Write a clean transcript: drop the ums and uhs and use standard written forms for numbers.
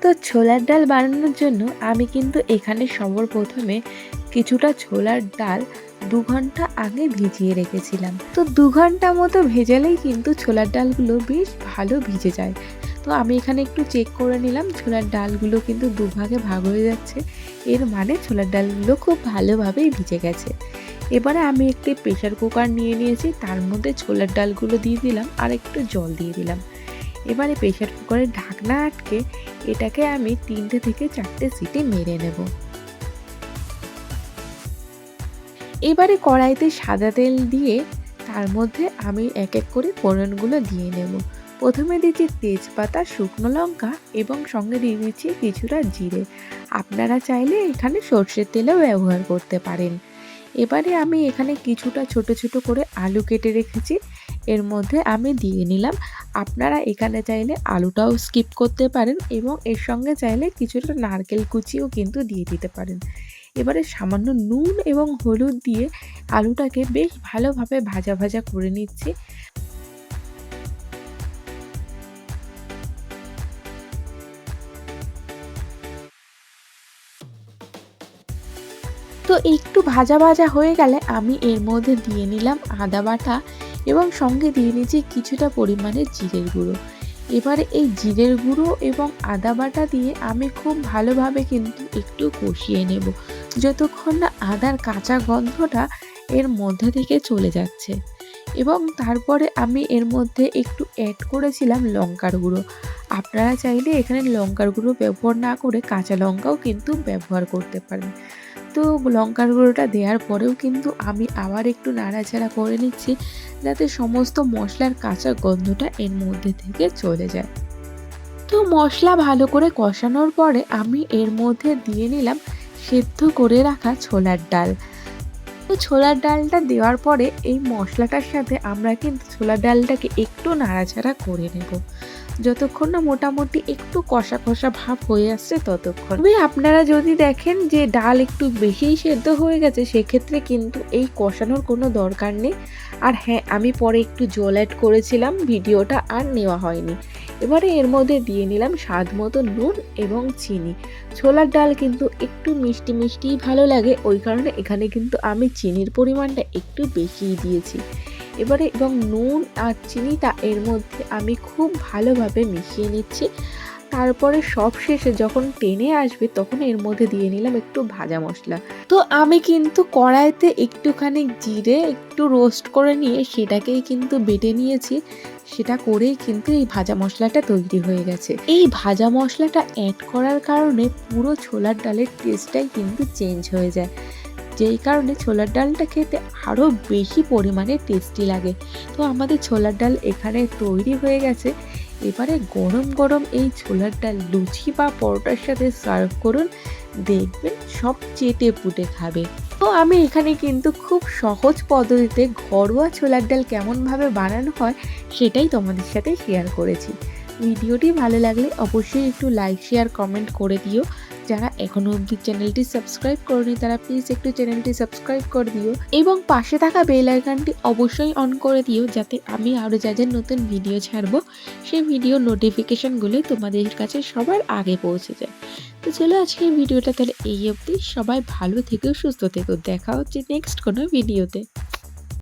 তো ছোলার ডাল বানানোর জন্য আমি কিন্তু এখানে সবার প্রথমে কিছুটা ছোলার ডাল 2 ঘন্টা আগে ভিজিয়ে রেখেছিলাম। তো 2 ঘন্টা মতো ভেজালেই কিন্তু ছোলার ডালগুলো বেশ ভালো ভিজে যায়। তো আমি এখানে একটু চেক করে নিলাম, ছোলার ডালগুলো কিন্তু দুভাগে ভাগ হয়ে যাচ্ছে, এর মানে ছোলার ডালগুলো খুব ভালোভাবেই ভিজে গেছে। এবারে আমি একটি প্রেসার কুকার নিয়ে নিয়েছি, তার মধ্যে ছোলার ডালগুলো দিয়ে দিলাম আর একটু জল দিয়ে দিলাম। এবারে প্রেসার কুকারের ঢাকনা আটকে এটাকে আমি 3টে থেকে 4টে সিটি মেরে নেব। এবারে কড়াইতে সাদা তেল দিয়ে তার মধ্যে আমি এক এক করে ফোড়নগুলো দিয়ে নেব। প্রথমে দিচ্ছি তেজপাতা, শুকনো লঙ্কা এবং সঙ্গে দিয়ে দিচ্ছি কিছুটা জিরে। আপনারা চাইলে এখানে সর্ষের তেলও ব্যবহার করতে পারেন। এবারে আমি এখানে কিছুটা ছোট ছোট করে আলু কেটে রেখেছি, এর মধ্যে আমি দিয়ে নিলাম। আপনারা এখানে চাইলে আলুটাও স্কিপ করতে পারেন এবং এর সঙ্গে চাইলে কিছুটা নারকেল কুচিও কিন্তু দিয়ে দিতে পারেন। এবারে সামান্য নুন এবং হলুদ দিয়ে আলুটাকে বেশ ভালোভাবে ভাজা ভাজা করে নিচ্ছি। তো একটু ভাজা ভাজা হয়ে গেলে আমি এর মধ্যে দিয়ে নিলাম আদা বাটা এবং সঙ্গে দিয়ে নিচ্ছি কিছুটা পরিমাণে জিরের গুঁড়ো। এবারে এই জিরের গুঁড়ো এবং আদা বাটা দিয়ে আমি খুব ভালোভাবে কিন্তু একটু কষিয়ে নেব, যতক্ষণ না আদার কাঁচা গন্ধটা এর মধ্যে থেকে চলে যাচ্ছে। এবং তারপরে আমি এর মধ্যে একটু অ্যাড করেছিলাম লঙ্কার গুঁড়ো। আপনারা চাইলে এখানে লঙ্কার গুঁড়ো ব্যবহার না করে কাঁচা লঙ্কাও কিন্তু ব্যবহার করতে পারেন। তো লঙ্কার গুঁড়োটা দেওয়ার পরেও কিন্তু আমি আবার একটু নাড়াচাড়া করে নিচ্ছি, যাতে সমস্ত মশলার কাঁচা গন্ধটা এর মধ্যে থেকে চলে যায়। তো মশলা ভালো করে কষানোর পরে আমি এর মধ্যে দিয়ে নিলাম সেদ্ধ করে রাখা ছোলার ডাল। তো ছোলার ডালটা দেওয়ার পরে এই মশলাটার সাথে আমরা কিন্তু ছোলার ডালটাকে একটু নাড়াচাড়া করে নেব, যতক্ষণ না মোটামুটি একটু কষা কষা ভাব হয়ে আসছে ততক্ষণ। আপনারা যদি দেখেন যে ডাল একটু বেশিই সেদ্ধ হয়ে গেছে, সেক্ষেত্রে কিন্তু এই কষানোর কোনো দরকার নেই। আর হ্যাঁ, আমি পরে একটু জল অ্যাড করেছিলাম, ভিডিওটা আর নেওয়া হয়নি। এবারে এর মধ্যে দিয়ে নিলাম স্বাদ মতো নুন এবং চিনি। ছোলার ডাল কিন্তু একটু মিষ্টি মিষ্টিই ভালো লাগে, ওই কারণে এখানে কিন্তু আমি চিনির পরিমাণটা একটু বেশিই দিয়েছি। এবারে এবং নুন আর চিনিটা এর মধ্যে আমি খুব ভালোভাবে মিশিয়ে নিচ্ছি। তারপরে সব শেষে যখন টেনে আসবে তখন এর মধ্যে দিয়ে নিলাম একটু ভাজা মশলা। তো আমি কিন্তু কড়াইতে একটুখানি জিরে একটু রোস্ট করে নিয়ে সেটাকেই কিন্তু বেটে নিয়েছি। সেটা করেই কিন্তু এই ভাজা মশলাটা তৈরি হয়ে গেছে। এই ভাজা মশলাটা অ্যাড করার কারণে পুরো ছোলার ডালের টেস্টটাই কিন্তু চেঞ্জ হয়ে যায়, যেই কারণে ছোলার ডালটা খেতে আরও বেশি পরিমাণে টেস্টি লাগে। তো আমাদের ছোলার ডাল এখানে তৈরি হয়ে গেছে। এবারে গরম গরম এই ছোলার ডাল লুচি বা পরোটার সাথে সার্ভ করুন, দেখবেন সব চেটে পুটে খাবে। তো আমি এখানে কিন্তু খুব সহজ পদ্ধতিতে ঘরোয়া ছোলার ডাল কেমনভাবে বানানো হয় সেটাই তোমাদের সাথে শেয়ার করেছি। ভিডিওটি ভালো লাগলে অবশ্যই একটু লাইক, শেয়ার, কমেন্ট করে দিও। যারা এখনো অবধি চ্যানেলটি সাবস্ক্রাইব করনি তারা প্লিজ একটু চ্যানেলটি সাবস্ক্রাইব করে দিও এবং পাশে থাকা বেল আইকনটি অবশ্যই অন করে দিও, যাতে আমি আরও যা যা নতুন ভিডিও ছাড়বো সেই ভিডিও নোটিফিকেশনগুলো তোমাদের কাছে সবার আগে পৌঁছে যায়। তো চলো আজকের ভিডিওটা তাহলে এই অবধি। সবাই ভালো থেকো, সুস্থ থেকো, দেখা হচ্ছে নেক্সট কোনো ভিডিওতে।